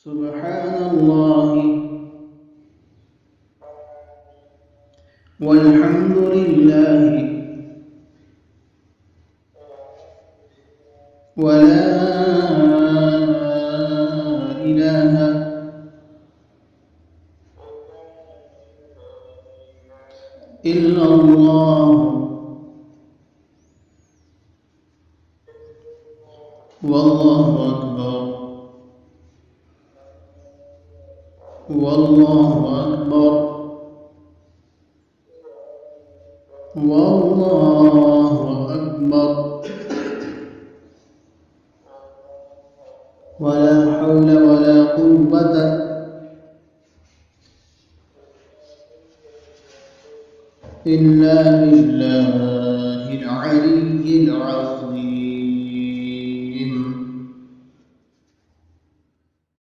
سبحان الله والحمد لله ولا إله إلا الله والله أكبر والله أكبر والله أكبر ولا حول ولا قوة إلا بالله العلي العظيم